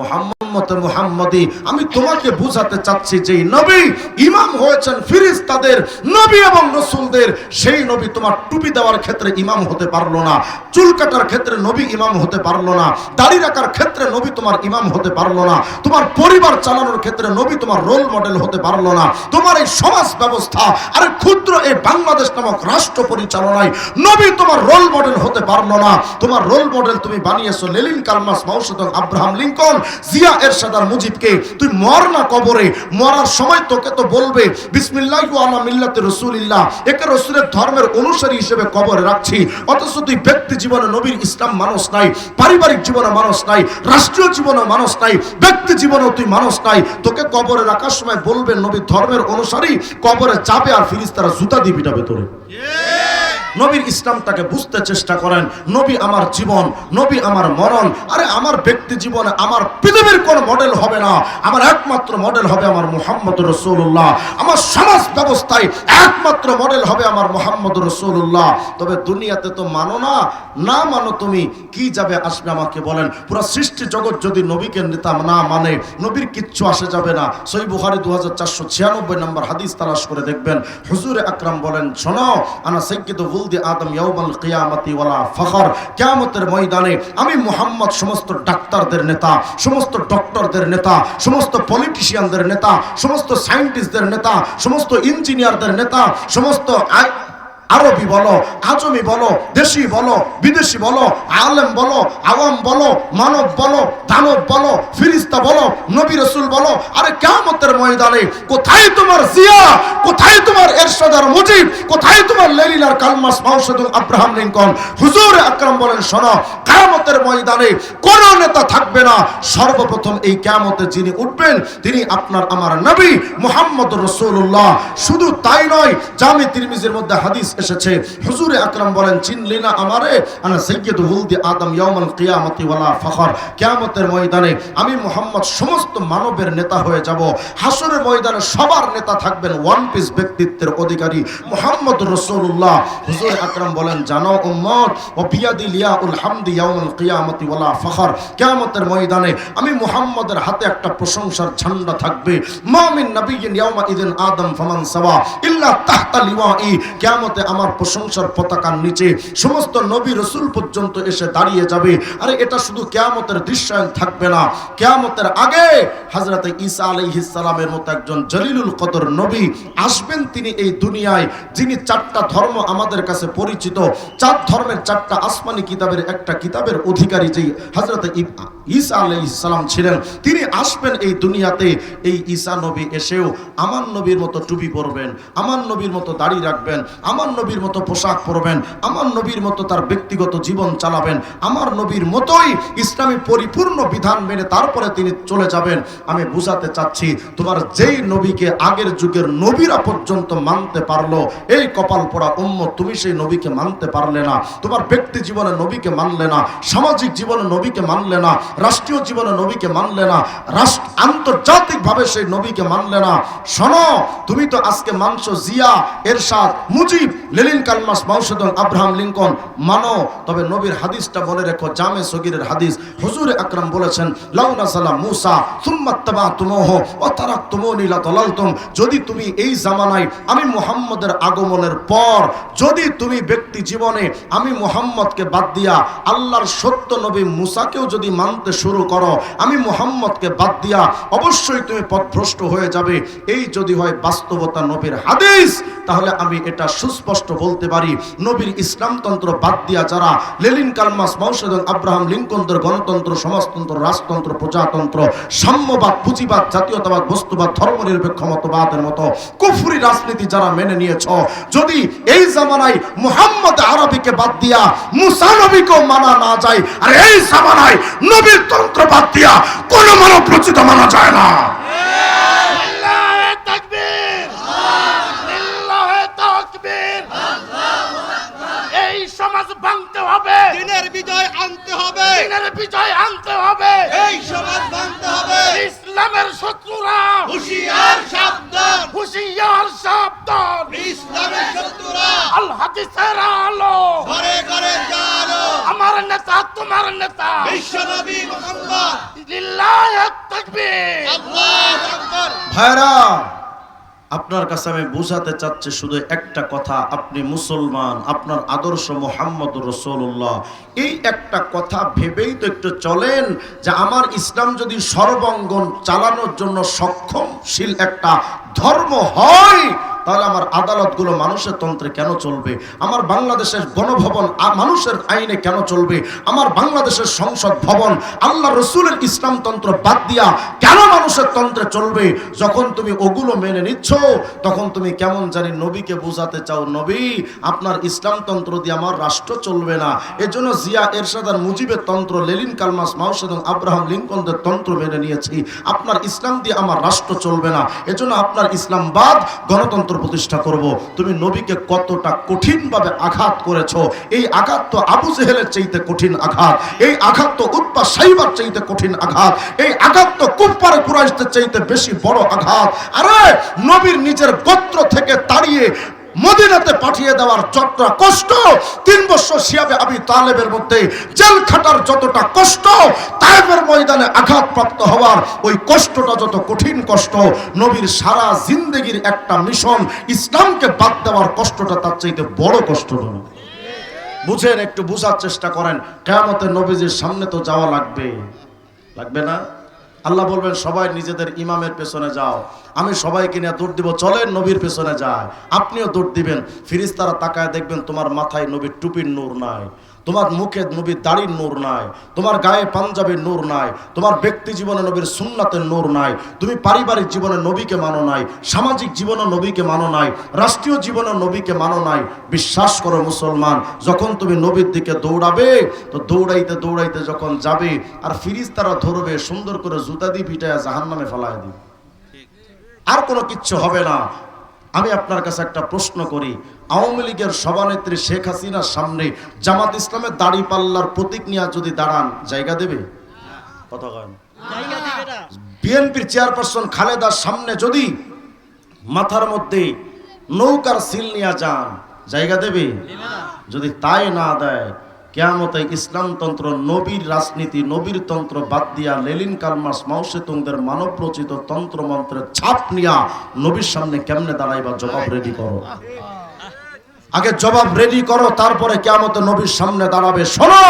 মুহাম্মদি, আমি তোমাকে বুঝাতে চাচ্ছি যে নবী ইমাম হয়েছেন ফেরেশতাদের, নবী এবং রাসূলদের, সেই নবী তোমার টুপি দেওয়ার ক্ষেত্রে ইমাম হতে পারলো না, চুল কাটার ক্ষেত্রে নবী ইমাম হতে পারলো না, দাড়ি রাখার ক্ষেত্রে নবী তোমার ইমাম হতে পারলো না, তোমার পরিবার চালানোর ক্ষেত্রে নবী তোমার রোল মডেল হতে পারলো না, তোমার এই সমাজ ব্যবস্থা আরে ক্ষুদ্র এই বাংলাদেশ নামক রাষ্ট্র পরিচালনায় নবী তোমার রোল মডেল হতে পারলো না। তোমার রোল মডেল তুমি বানিয়েছো লেনিন, কার্ল মার্কস, মাও সেতুং, আব্রাহাম লিঙ্কন, জিয়া এরশাদ আর মুজিবকে। তুই মর না কবরে, মরার সময় তোকে তো বলবে বিসমিল্লাহি ওয়া আলা মিল্লাতি রাসূলিল্লাহ, একে রাসূলের ধর্মের অনুসারী হিসেবে কবরে রাখছি। অথচ তুই ব্যক্তি জীবনে নবীর ইসলাম মানুষ নাই, পারিবারিক জীবনে মানুষ নাই, রাষ্ট্রীয় জীবনে মানুষ নাই, ব্যক্তি জীবনেও তুই মানুষ নাই। তোকে কবরে রাখার সময় বলবে নবীর ধর্মের অনুসারী, কবরে যাবে আর ফেরেশতারা জুতা দিয়ে পিটাবে তোরে। নবীর ইসলামটাকে বুঝতে চেষ্টা করেন। নবী আমার জীবন, নবী আমার মরণ। আরে আমার ব্যক্তি জীবনে আমার পৃথিবীর কোন মডেল হবে না, আমার একমাত্র মডেল হবে আমার মুহাম্মদুর রাসূলুল্লাহ। আমার সমাজ ব্যবস্থায় একমাত্র মডেল হবে আমার মুহাম্মদুর রাসূলুল্লাহ। তবে দুনিয়াতে তো মানো না, না মানো তুমি, কি যাবে আসবে আমাকে বলেন? পুরো সৃষ্টি জগৎ যদি নবীকে নেতা না মানে, নবীর কিচ্ছু আসে যাবে না। সহিহ বুখারী 2496 নম্বর হাদিস তালাশ করে দেখবেন। হুজুরে আকরাম বলেন, শোনো, আনা সাইয়্যিদু ওয়ালদি আদম ইয়াউমাল কিয়ামতি ওয়ালা ফখর, কিয়ামতের ময়দানে আমি মুহাম্মদ সমস্ত ডাক্তারদের নেতা, সমস্ত ডক্টরদের নেতা, সমস্ত পলিটিশিয়ানদের নেতা, সমস্ত সায়েন্টিস্টদের নেতা, সমস্ত ইঞ্জিনিয়ারদের নেতা, সমস্ত আরবি বলো, আজমি বলো, দেশি বলো, বিদেশি বলো, আলেম বলো, আওয়াম বলো, মানব বলো, দানব বলো, ফেরেশতা বলো, নবী রাসূল বলো, আরে কিয়ামতের ময়দানে কোথায় তোমার জিয়া, কোথায় তোমার এরশাদ আর মুজিব, কোথায় তোমার লেনিন আর কার্ল মার্কস, মাও সেতুং, আব্রাহাম লিঙ্কন? হুজুর আকরাম বলেন, শোনো, কিয়ামতের ময়দানে কোন নেতা থাকবে না। সর্বপ্রথম এই কিয়ামতে যিনি উঠবেন তিনি আপনার আমার নবী মুহাম্মদুর রাসূলুল্লাহ। শুধু তাই নয়, জামি তিরমিজির মধ্যে হাদিস এসেছে, হুজুরে আকরাম বলেন, চিনলি না আমারে? আনা সাইয়্যিদু ওয়ালদি আদম ইয়াউমাল কিয়ামতি ওয়ালা ফখর, কিয়ামতের ময়দানে আমি মুহাম্মদ সমস্ত মানবের নেতা হয়ে যাব। হাসরের ময়দানে সবার নেতা থাকবেন ওয়ান পিস ব্যক্তিত্বের অধিকারী মুহাম্মদুর রাসূলুল্লাহ। হুজুরে আকরাম বলেন, জানো উম্মত, ওয়া বিয়াদি লিয়াউল হামদি ইয়াউমাল কিয়ামতি ওয়ালা ফখর, কিয়ামতের ময়দানে আমি মুহাম্মদের হাতে একটা প্রশংসার ঝান্ডা থাকবে। মা মিন নাবিয়্যিন ইয়াউমা ইযিন আদম ফামান সাওয়া ইল্লা তাহতা লিওয়াই, কিয়ামতে আমার প্রশংসার পতাকার নিচে সমস্ত নবী রসুল পর্যন্ত এসে দাঁড়িয়ে যাবে। আরে এটা শুধু কিয়ামতের দৃশ্যায়ন থাকবে না, কিয়ামতের আগে হযরত ঈসা আলাইহিস সালামের মতো একজন জলিলুল কদর নবী আসবেন। তিনি এই দুনিয়ায়, যিনি চারটা ধর্ম আমাদের কাছে পরিচিত, চার ধর্মের চারটা আসমানি কিতাবের একটা কিতাবের অধিকারী যেই হযরত ঈসা আলাইহিস সালাম ছিলেন, তিনি আসবেন এই দুনিয়াতে। এই ঈসা নবী এসেও আমার নবীর মতো টুপি পরবেন, আমার নবীর মতো দাড়ি রাখবেন, আমার নবীর মতো পোশাক পরবেন, আমার নবীর মতো তার ব্যক্তিগত জীবন চালাবেন, আমার নবীর মতোই ইসলামী পরিপূর্ণ বিধান মেনে তারপরে তিনি চলে যাবেন। আমি বুঝাতে চাচ্ছি, তোমার যেই নবীকে আগের যুগের নবীরা পর্যন্ত মানতে পারলো, এই কপাল পোড়া উম্মত তুমি সেই নবীকে মানতে পারলে না। তোমার ব্যক্তি জীবনে নবীকে মানলে না, সামাজিক জীবনে নবীকে মানলে না, রাষ্ট্রীয় জীবনে নবীকে মানলে না, আন্তর্জাতিকভাবে সেই নবীকে মানলে না। শোনো, তুমি তো আজকে মানছো জিয়া, এরশাদ, মুজিব, লেনিন, কার্ল মার্কস, মাও সেতুং, আব্রাহাম লিঙ্কন মানো, তবে নবীর হাদিসটা মনে রেখো, জামে সগীরের হাদিস। হুজুর আকরাম বলেছেন, লাউ নাযালা মূসা সুম্মা তাবাতুমুহু ওয়া তারাকতুমুনি লাদালালতুম। যদি তুমি এই জামানায় আমি মুহাম্মদের আগমনের পর যদি তুমি ব্যক্তি জীবনে আমি মুহাম্মদকে বাদ দিয়া আল্লাহর সত্য নবী মূসাকেও যদি মানতে শুরু করো, আমি মুহাম্মদকে বাদ দিয়া, অবশ্যই তুমি পথভ্রষ্ট হয়ে যাবে। এই যদি হয় বাস্তবতা নবীর হাদিস, তাহলে আমি এটা সুস্পষ্ট বলতে পারি, নবীর ইসলামতন্ত্র বাদ দিয়া যারা লেনিন, কার্ল মার্কস, মাও সেতুং, আব্রাহাম লিঙ্কনদের গণতন্ত্র, সমাজতন্ত্র, রাজতন্ত্র, প্রজাতন্ত্র, সাম্যবাদ, পুঁজিবাদ, জাতীয়তাবাদ, বস্তুবাদ, ধর্মনিরপেক্ষ মতবাদের মতো কুফরি রাজনীতি যারা মেনে নিয়েছ, যদি এই জামানায় মুহাম্মদ আরবিকে বাদ দিয়া মুসা নবীকেও মানা না যায়, আর এই জামানায় নবীর তন্ত্র বাদ দিয়া কোন মানব রচিত মানা যায় না। লিল্লাহে তাকবীর, লিল্লাহে তাকবীর। এই সমাজ ভাঙতে হবে, দিনের বিজয় আনতে হবে, দিনের বিজয় আনতে হবে, এই সমাজ ভাঙতে হবে। ইসলামের শত্রুরা হুঁশিয়ার সাবধান, হুঁশিয়ার সাবধান, ইসলামের শত্রুরা আল হাদিসের আলো, ঘরে ঘরে জানো, আমার নেতা তোমার নেতা বিশ্বনবী মুহাম্মদ। লিল্লাহে তাকবীর। আল্লাহু আকবার। ভাইরা, আপনার কাছে আমি বুঝাতে চাচ্ছি শুধু একটা কথা, আপনি মুসলমান, আপনার আদর্শ মুহাম্মদুর রাসূলুল্লাহ, এই একটা কথা ভেবেই তো একটু চলেন যে আমার ইসলাম যদি সর্বাঙ্গন চালানোর জন্য সক্ষমশীল একটা ধর্ম হয়, তাহলে আমার আদালতগুলো মানুষের তন্ত্রে কেন চলবে? আমার বাংলাদেশের গণভবন মানুষের আইনে কেন চলবে? আমার বাংলাদেশের সংসদ ভবন আল্লাহ রসুলের ইসলামতন্ত্র বাদ দিয়া কেন মানুষের তন্ত্রে চলবে? যখন তুমি ওগুলো মেনে নিচ্ছ, তখন তুমি কেমন জানি নবীকে বোঝাতে চাও, নবী আপনার ইসলামতন্ত্র দিয়ে আমার রাষ্ট্র চলবে না। এজন্য জিয়া, এরশাদ আর মুজিবের তন্ত্র, লেনিন, কার্ল মার্কস, মাও সেতুং, আব্রাহাম লিঙ্কনদের তন্ত্র মেনে নিয়েছি, আপনার ইসলাম দিয়ে আমার রাষ্ট্র চলবে না। এজন্য আপনার ইসলামবাদ, গণতন্ত্র প্রতিষ্ঠা করব। তুমি নবীকে কতটা কঠিনভাবে আঘাত করেছো। এই আঘাত তো আবু জেহেলের চাইতে কঠিন আঘাত, এই আঘাত তো উতবা সাইবার চাইতে কঠিন আঘাত, এই আঘাত তো কুফফার কুরাইশদের চাইতে বেশি বড় আঘাত। আরে নবীর নিজের গোত্র থেকে তাড়িয়ে মদিনাতে পাঠিয়ে দেওয়ার যতটা কষ্ট, 3 বছর শিয়াবে আবি তালেবের মধ্যে জেল খাটার যতটা কষ্ট, তায়েফের ময়দানে আঘাতপ্রাপ্ত হওয়ার ওই কষ্টটা যত কঠিন কষ্ট, নবীর সারা জিন্দেগির একটা মিশন ইসলামকে বাদ দেওয়ার কষ্টটা তার চাইতে বড় কষ্ট নয়। বুঝেন, একটু বুঝার চেষ্টা করেন। কিয়ামতের নবীজির সামনে তো যাওয়া লাগবে, লাগবে না? আল্লাহ বলবেন সবাই নিজেদের ইমামের পেছনে যাও, আমি সবাইকে নিয়ে দৌড় দিব, চলেন নবীর পেছনে যায়। আপনিও দৌড় দিবেন, ফেরেশতারা তাকায় দেখবেন তোমার মাথায় নবীর টুপির নূর নাই, তোমার মুখে নবীর দাড়ির নূর নাই, তোমার গায়ে পাঞ্জাবির নূর নাই, তোমার ব্যক্তি জীবনে নবীর সুন্নাতের নূর নাই, তুমি পারিবারিক জীবনে নবীকে মানো নাই, সামাজিক জীবনে নবীকে মানো নাই, রাষ্ট্রীয় জীবনে নবীকে মানো নাই। বিশ্বাস করো মুসলমান, যখন তুমি নবীর দিকে দৌড়াবে, তো দৌড়াইতে দৌড়াইতে যখন যাবে আর ফেরেশতারা ধরবে, সুন্দর করে জুতা দিয়ে পিটায় জাহান্নামে ফেলায় দিবে, আর কোনো কিচ্ছু হবে না। আমি আপনার কাছে একটা প্রশ্ন করি, আওয়ামী লীগের সভানেত্রী শেখ হাসিনার সামনে জামাত ইসলামের দাড়ি পাল্লার প্রতীক নিয়ে যদি দাঁড়ান, জায়গা দেবে? কথা কয় না। বিএনপির চেয়ারপারসন খালেদার সামনে যদি মাথার মধ্যে নৌকার সিল নিয়ে যান, জায়গা দেবে? যদি তাই না দেয়, কিয়ামতে ইসলামতন্ত্র, নবীর রাজনীতি, নবীর তন্ত্র বাদ দিয়া লেনিন, কার্ল মার্কস, মাও সেতুংদের মানব রচিত তন্ত্র মন্ত্রের ছাপ নিয়া নবীর সামনে কেমনে দাঁড়াইবা? জবাব রেডি করো। আগে জবাব রেডি করো, তারপরে কিয়ামতে নবীর সামনে দাঁড়াবে। শোনো,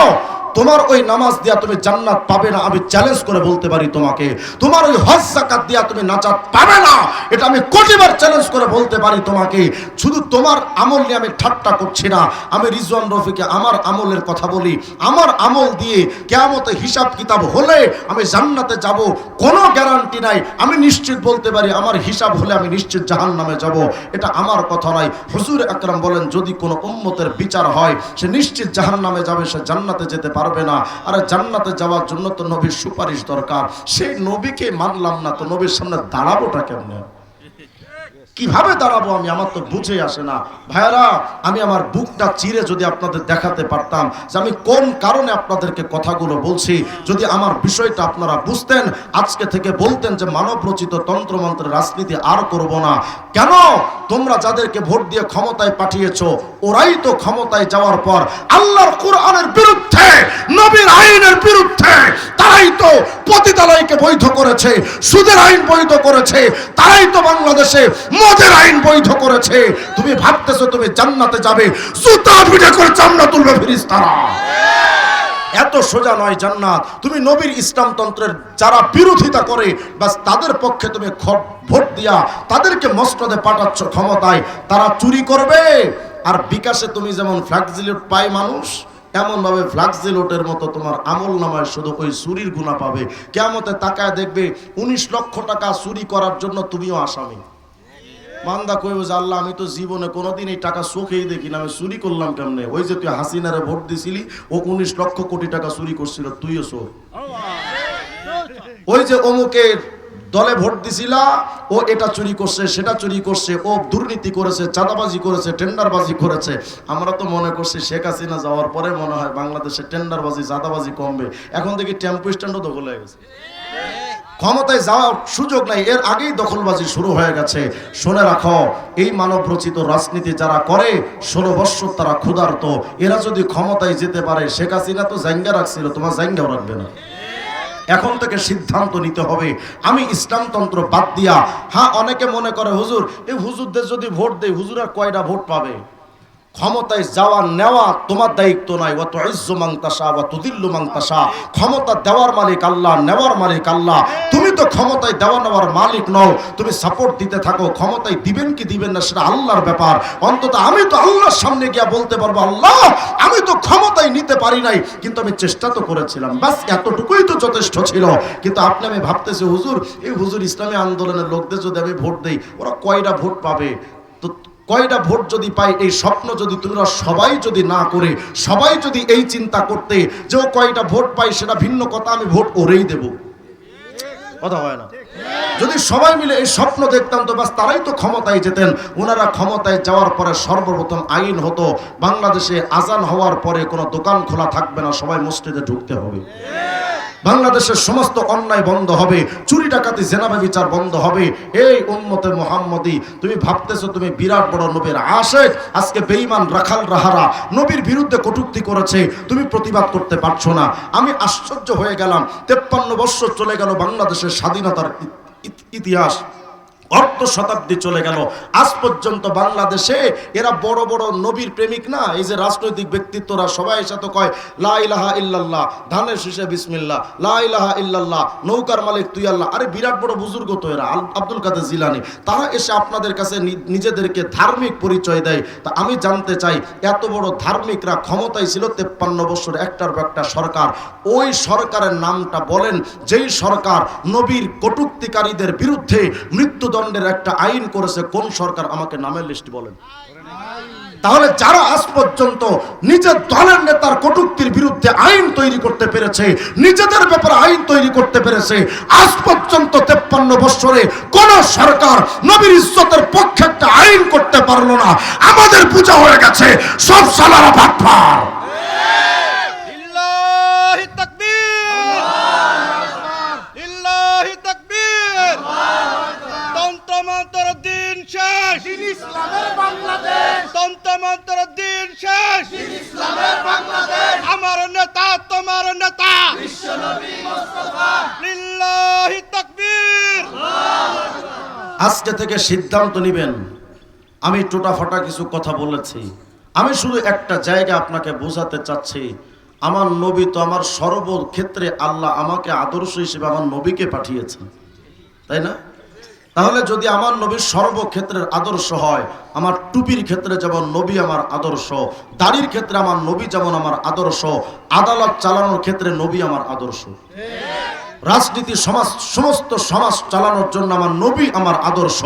তোমার ওই নামাজ দিয়া তুমি জান্নাত পাবে না, আমি চ্যালেঞ্জ করে বলতে পারি তোমাকে। তোমার ওই হজ যাকাত দিয়া তুমি নাজাত পাবে না, এটা আমি কোটিবার চ্যালেঞ্জ করে বলতে পারি তোমাকে। শুধু তোমার আমল নিয়ে আমি ঠাট্টা করছি না, আমি রিজওয়ান রফিকে আমার আমলের কথা বলি। আমার আমল দিয়ে কিয়ামতে হিসাব কিতাব হলে আমি জান্নাতে যাব, কোনো গ্যারান্টি নাই। আমি নিশ্চিত বলতে পারি আমার হিসাব হলে আমি নিশ্চিত জাহান্নামে যাব, এটা আমার কথা নয়। হুজুর আকরাম বলেন যদি কোনো উম্মতের বিচার হয় সে নিশ্চিত জাহান্নামে যাবে, সে জান্নাতে যেতে পারবে না। আর জান্নাতে যাওয়ার জন্য তো নবীর সুপারিশ দরকার। সেই নবীকে মানলাম না তো নবীর সামনে দাঁড়াবোটা কেমনে? কিভাবে দাঁড়াবো আমি? আমার তো বুঝে আসে না। ভাইয়ারা, আমি আমার বুকটা চিরে যদি আপনাদের দেখাতে পারতাম যে আমি কোন কারণে আপনাদেরকে কথাগুলো বলছি, যদি আমার বিষয়টা আপনারা বুঝতেন, আজকে থেকে বলতেন যে মানব রচিত তন্ত্রমন্ত্রের রাজনীতি আর করব না। কেন? তোমরা যাদেরকে ভোট দিয়ে ক্ষমতায় পাঠিয়েছো, ওরাই তো ক্ষমতায় যাওয়ার পর আল্লাহর কোরআনের বিরুদ্ধে, নবীর আইনের বিরুদ্ধে, তারাই তো পতিতালয়কে বৈধ করেছে, সুদের আইন বৈধ করেছে, তারাই তো বাংলাদেশে মদের আইন বৈধ করেছে। তুমি ভাবতেছো তুমি জান্নাতে যাবে, জুতা পিটা করে জান্নাত তুলবে ফেরেশতারা। এত সোজা নয় জান্নাত। তুমি নবীর ইসলামতন্ত্রের যারা বিরোধিতা করে বাস তাদের পক্ষে তুমি ভোট দিয়া তাদেরকে মসনদে পাঠাচ্ছ ক্ষমতায়, তারা চুরি করবে। আর বিকাশে তুমি যেমন ফ্ল্যাক্সিলোট পায় মানুষ, এমন ভাবে ফ্ল্যাক্সিলোটের মতো তোমার আমল নামায় শুধু ওই চুরির গুনাহ পাবে। কিয়ামতে তাকায় দেখবে 19 লক্ষ টাকা চুরি করার জন্য তুমিও আসামি। বান্দা কইব যে আল্লাহ আমি তো জীবনে কোনোদিন এই টাকা চোখেই দেখি না, আমি চুরি করলাম কেমনে? ওই যে তুই হাসিনারে ভোট দিছিলি, ও 19 লক্ষ কোটি টাকা চুরি করছিল, তুইও চোর। ওই যে অমুকের দলে ভোট দিছিলা, ও এটা চুরি করছে, সেটা চুরি করছে, ও দুর্নীতি করেছে, চাঁদাবাজি করেছে, টেন্ডারবাজি করেছে। আমরা তো মনে করছি শেখ হাসিনা যাওয়ার পরে মনে হয় বাংলাদেশে টেন্ডারবাজি, চাঁদাবাজি কমবে। এখন দেখি টেম্পো স্ট্যান্ডও দখল হয়ে গেছে, ক্ষমতায় যাওয়ার সুযোগ নাই, এর আগেই দখলবাজি শুরু হয়ে গেছে। শুনে রাখো, এই মানব রচিত রাজনীতি যারা করে 16 বছর তারা ক্ষুধার্ত। এরা যদি ক্ষমতায় যেতে পারে, শেখ হাসিনা তো জাঙ্গা রাখছিল, তোমার জাঙ্গাও রাখবে না। এখন থেকে সিদ্ধান্ত নিতে হবে আমি ইসলামতন্ত্র বাদ দিয়া। হ্যাঁ, অনেকে মনে করে হুজুর এই হুজুরদের যদি ভোট দেয়, হুজুর আর কয়টা ভোট পাবে? ক্ষমতায় যাওয়া নেওয়া তোমার দায়িত্ব নাই। ওয়া তুইজ্জু মান তাশা ওয়া তুযিল্লু মান তাশা। ক্ষমতা দেওয়ার মালিক আল্লাহ, নেওয়ার মালিক আল্লাহ। তুমি তো ক্ষমতায় দেওয়া নেওয়ার মালিক নও। তুমি সাপোর্ট দিতে থাকো, ক্ষমতায় দিবেন কি দিবেন না সেটা আল্লাহর ব্যাপার। অন্তত আমি তো আল্লাহর সামনে গিয়ে বলতে পারবো, আল্লাহ আমি তো ক্ষমতায় নিতে পারি নাই, কিন্তু আমি চেষ্টা তো করেছিলাম, বাস এতটুকুই তো যথেষ্ট ছিল। কিন্তু আপনি আমি ভাবতেছি হুজুর এই হুজুর ইসলামী আন্দোলনের লোকদের যদি আমি ভোট দেই, ওরা কয়টা ভোট পাবে? তো কয়টা ভোট যদি পাই, এই স্বপ্ন যদি তোমরা সবাই যদি না করে, সবাই যদি এই চিন্তা করতে যে ও কয়টা ভোট পাই সেটা ভিন্ন কথা, আমি ভোট ওরেই দেব। কথা হয় না? যদি সবাই মিলে এই স্বপ্ন দেখতাম তো বাস তারাই তো ক্ষমতায় যেতেন। ওনারা ক্ষমতায় যাওয়ার পরে সর্বপ্রথম আইন হতো বাংলাদেশে আজান হওয়ার পরে কোনো দোকান খোলা থাকবে না, সবাই মসজিদে ঢুকতে হবে। বাংলাদেশের সমস্ত অন্যায় বন্ধ হবে, চুরি ডাকাতি জেনা ব্যভিচার বন্ধ হবে। এই উম্মতে মুহাম্মদী, তুমি ভাবতেছো তুমি বিরাট বড় নবীর আশিক, আজকে বেঈমান রাখাল রাহারা নবীর বিরুদ্ধে কটূক্তি করেছে, তুমি প্রতিবাদ করতে পারছো না। আমি আশ্চর্য হয়ে গেলাম, 53 বছর চলে গেল বাংলাদেশের স্বাধীনতার ইতিহাস, অর্ধ শতাব্দী চলে গেল, আজ পর্যন্ত বাংলাদেশে এরা বড় বড় নবীর প্রেমিক না। এই যে রাজনৈতিক ব্যক্তিত্বরা সবাই সাথে কয় লা ইলাহা ইল্লাল্লাহ, ধানের শীষে বিসমিল্লাহ, লা ইলাহা ইল্লাল্লাহ, নৌকার মালিক তুই আল্লাহ। আরে বিরাট বড় বুজুর্গ তো এরা, আব্দুল কাদের জিলানী, তারা এসে আপনাদের কাছে নিজেদেরকে ধার্মিক পরিচয় দেয়। তা আমি জানতে চাই, এত বড় ধার্মিকরা ক্ষমতায় ছিল 53 বছর, একটার পর একটা সরকার। ওই সরকারের নামটা বলেন, যেই সরকার নবীর কটূক্তিকারীদের বিরুদ্ধে মৃত্যু দণ্ডের একটা আইন করেছে, কোন সরকার? আমাকে নামের লিস্ট বলেন। তাহলে যারা আজ পর্যন্ত নিজের দলের নেতার কটূক্তির বিরুদ্ধে আইন তৈরি করতে পেরেছে, নিজেদের ব্যাপারে আইন তৈরি করতে পেরেছে, আজ পর্যন্ত 53 বছরে কোন সরকার নবীর ইজ্জতের পক্ষে একটা আইন করতে পারলো না। আমাদের পূজা হয়ে গেছে, সব সালারা বাটপার। লিল্লাহি তাকবীর, লিল্লাহি তাকবীর। তন্ত্রমন্ত্রের দিন শেষ, ইসলামের বাংলাদেশ, তন্ত্রমন্ত্রের দিন শেষ, ইসলামের বাংলাদেশ। আমার নেতা তোমার নেতা বিশ্বনবী মুস্তাফা। লিল্লাহি তাকবীর। আজকে থেকে সিদ্ধান্ত নেবেন। আমি টোটাফাটা কিছু কথা বলেছি, আমি শুধু একটা জায়গা আপনাকে বোঝাতে চাচ্ছি, আমার নবী তো আমার সর্বক্ষেত্রে আল্লাহ আমাকে আদর্শ হিসেবে আমার নবীকে পাঠিয়েছেন, তাই না? তাহলে যদি আমার নবীর সর্বক্ষেত্রের আদর্শ হয়, আমার টুপির ক্ষেত্রে যেমন নবী আমার আদর্শ, দাড়ির ক্ষেত্রে আমার নবী যেমন আমার আদর্শ, আদালত চালানোর ক্ষেত্রে নবী আমার আদর্শ, রাজনীতি সমাজ সমস্ত সমাজ চালানোর জন্য আমার নবী আমার আদর্শ।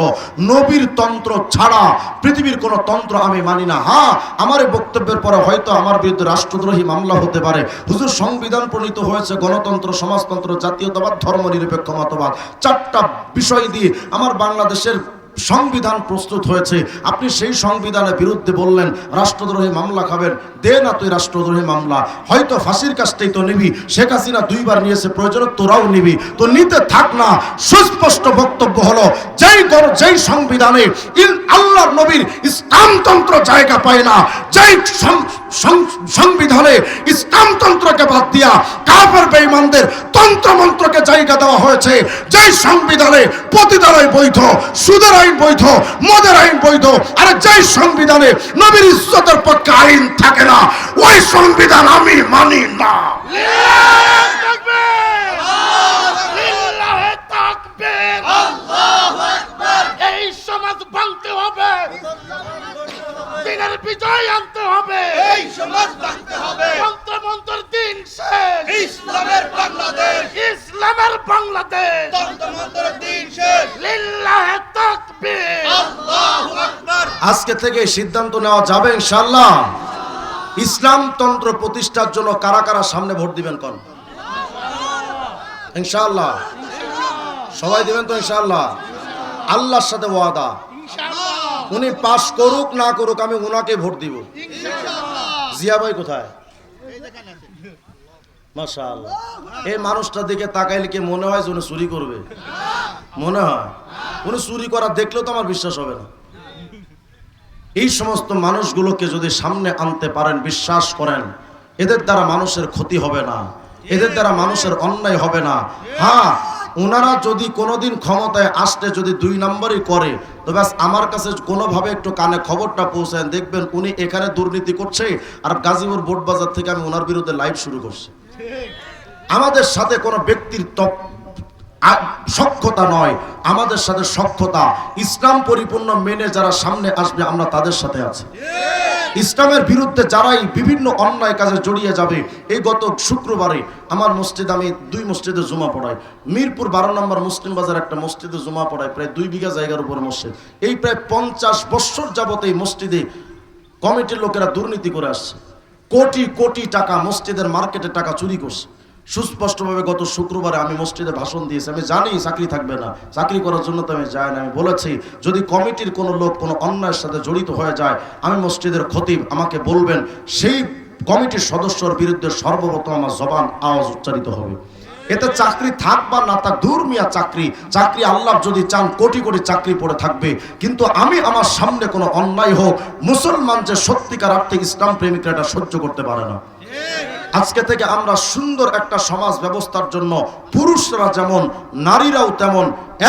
নবীর তন্ত্র ছাড়া পৃথিবীর কোনো তন্ত্র আমি মানি না। হ্যাঁ, আমার এই বক্তব্যের পরে হয়তো আমার বিরুদ্ধে রাষ্ট্রদ্রোহী মামলা হতে পারে। হুজুর সংবিধান প্রণীত হয়েছে গণতন্ত্র, সমাজতন্ত্র, জাতীয়তাবাদ, ধর্মনিরপেক্ষ মতবাদ, 4টা বিষয় দিয়ে আমার বাংলাদেশের সংবিধান প্রস্তুত হয়েছে। আপনি সেই সংবিধানের বিরুদ্ধে বললেন রাষ্ট্রদ্রোহী মামলা খাবেন, দে না তুই রাষ্ট্রদ্রোহী মামলা, হয়তো ফাঁসির কাজটাই তো নিবি, শেখ হাসিনা 2বার নিয়েছে, প্রয়োজনে তোরাও নিবি, তো নিতে থাক না। সুস্পষ্ট বক্তব্য হলো, যেই সংবিধানে আল্লাহর নবীর ইসলামতন্ত্র জায়গা পায় না, যেই সংবিধানে ইসলামতন্ত্রকে বাদ দিয়া কাফের বেঈমানদের তন্ত্রমন্ত্রকে জায়গা দেওয়া হয়েছে, যেই সংবিধানে পতিতালয় বৈধ, সুদের আইন বৈধ, মদের আইন বৈধ, আর যেই সংবিধানে নবীর ইজ্জতের পক্ষে আইন থাকে না, ওই সংবিধান আমি মানি না। এই সমাজ ভাঙতে হবে, দিনের বিজয় আনতে হবে, এই সমাজ ভাঙতে হবে, তন্ত্রমন্ত্রের দিন শেষ, ইসলামের বাংলাদেশ, ইসলামের বাংলাদেশ, তন্ত্রমন্ত্রের দিন শেষ, লিল্লাহে তাকবীর, আল্লাহু আকবার। আজকে থেকে সিদ্ধান্ত নেওয়া যাবে ইনশাআল্লাহ, ইসলামতন্ত্র প্রতিষ্ঠার জন্য কারা কারা সামনে ভোট দিবেন কোন? ইনশাআল্লাহ সবাই দিবেন তো ইনশাআল্লাহ? আল্লাহর সাথে ওয়াদা, উনি পাস করুক না করুক আমি উনাকে ভোট দিব। জিয়া ভাই কোথায়? মাশাআল্লাহ, এই মানুষটার দিকে তাকাইলে কি মনে হয় যে উনি চুরি করবে? মনে হয় উনি চুরি করা দেখলেও তো আমার বিশ্বাস হবে না। এই সমস্ত মানুষগুলোকে যদি সামনে আনতে পারেন, বিশ্বাস করেন এদের দ্বারা মানুষের ক্ষতি হবে না, এদের দ্বারা মানুষের অন্যায় হবে না। হ্যাঁ, ওনারা যদি কোনোদিন ক্ষমতায় আসতে যদি 2 নম্বরই করে, তো ব্যাস আমার কাছে কোনোভাবে একটু কানে খবরটা পৌঁছায়, দেখবেন উনি এখানে দুর্নীতি করছে আর গাজীপুর বোট বাজার থেকে আমি ওনার বিরুদ্ধে লাইভ শুরু করছি। আমাদের সাথে কোনো ব্যক্তির সক্ষতা নয়, আমাদের সাথে সক্ষতা ইসলাম পরিপূর্ণ মেনে যারা সামনে আসবে আমরা তাদের সাথে আছি। ইসলামের বিরুদ্ধে যারাই বিভিন্ন অন্যায় কাজে জড়িয়ে যাবে, এই গত শুক্রবারে আমার মসজিদ, আমি 2 মসজিদে জুমা পড়াই, মিরপুর 12 নম্বর মুসলিম বাজার একটা মসজিদে জুমা পড়াই, প্রায় 2 বিঘা জায়গার উপর মসজিদ। এই প্রায় 50 বছর যাবত এই মসজিদে কমিটির লোকেরা দুর্নীতি করে আসছে, কোটি কোটি টাকা মসজিদের মার্কেটের টাকা চুরি করছে। সুস্পষ্টভাবে গত শুক্রবারে আমি মসজিদে ভাষণ দিয়েছি। আমি জানি চাকরি থাকবে না, চাকরি করার জন্য তো আমি যাই না। আমি বলেছি যদি কমিটির কোনো লোক কোনো অন্যায়ের সাথে জড়িত হয়ে যায়, আমি মসজিদের খতিব, আমাকে বলবেন, সেই কমিটির সদস্যর বিরুদ্ধে সর্বপ্রথম আমার জবান আওয়াজ উচ্চারিত হবে। এতে চাকরি থাক বা না থাক, দূর মিয়া চাকরি আল্লাহ যদি চান কোটি কোটি চাকরি পড়ে থাকবে, কিন্তু আমি আমার সামনে কোনো অন্যায় হোক, মুসলমান যে সত্যিকার অর্থে ইসলাম প্রেমিকরা এটা সহ্য করতে পারে না। আজকে থেকে আমরা সুন্দর একটা সমাজ ব্যবস্থার জন্য পুরুষরা যেমন নারীরাও তেমন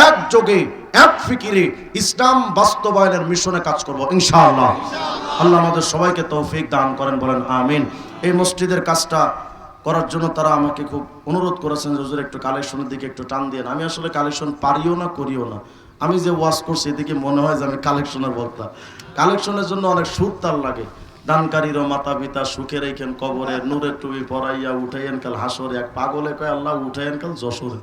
একযোগে এক ফিকিরে ইসলাম বাস্তবায়নের মিশনে কাজ করব ইনশাআল্লাহ। আল্লাহ আমাদের সবাইকে তৌফিক দান করেন, বলেন আমিন। এই মসজিদের কাজটা করার জন্য তারা আমাকে খুব অনুরোধ করেছেন যে হুজুর একটু কালেকশনের দিকে একটু টান দিয়ে। আমি আসলে কালেকশন পারিও না, করিও না। আমি যে ওয়াজ করছি এদিকে মনে হয় যে আমি কালেকশনের বক্তা। কালেকশনের জন্য অনেক সুর তাল লাগে। দানকারীরও মাতা পিতা সুখে রেখেন কবরে, নূরের টুপি পরাইয়া উঠাইয়েন কাল হাসরে, এক পাগলে কয় আল্লাহ উঠাইয়েন কাল যশোরে।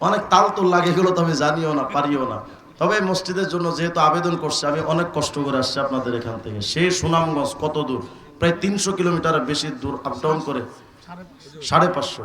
অনেক তাল তো লাগে, এগুলো তো আমি জানিও না, পারিও না। তবে মসজিদের জন্য যেহেতু আবেদন করছে, আমি অনেক কষ্ট করে আসছি আপনাদের এখান থেকে। সে সুনামগঞ্জ কত দূর, প্রায় 300 কিলোমিটারের বেশি দূর আপ ডাউন করে, 550।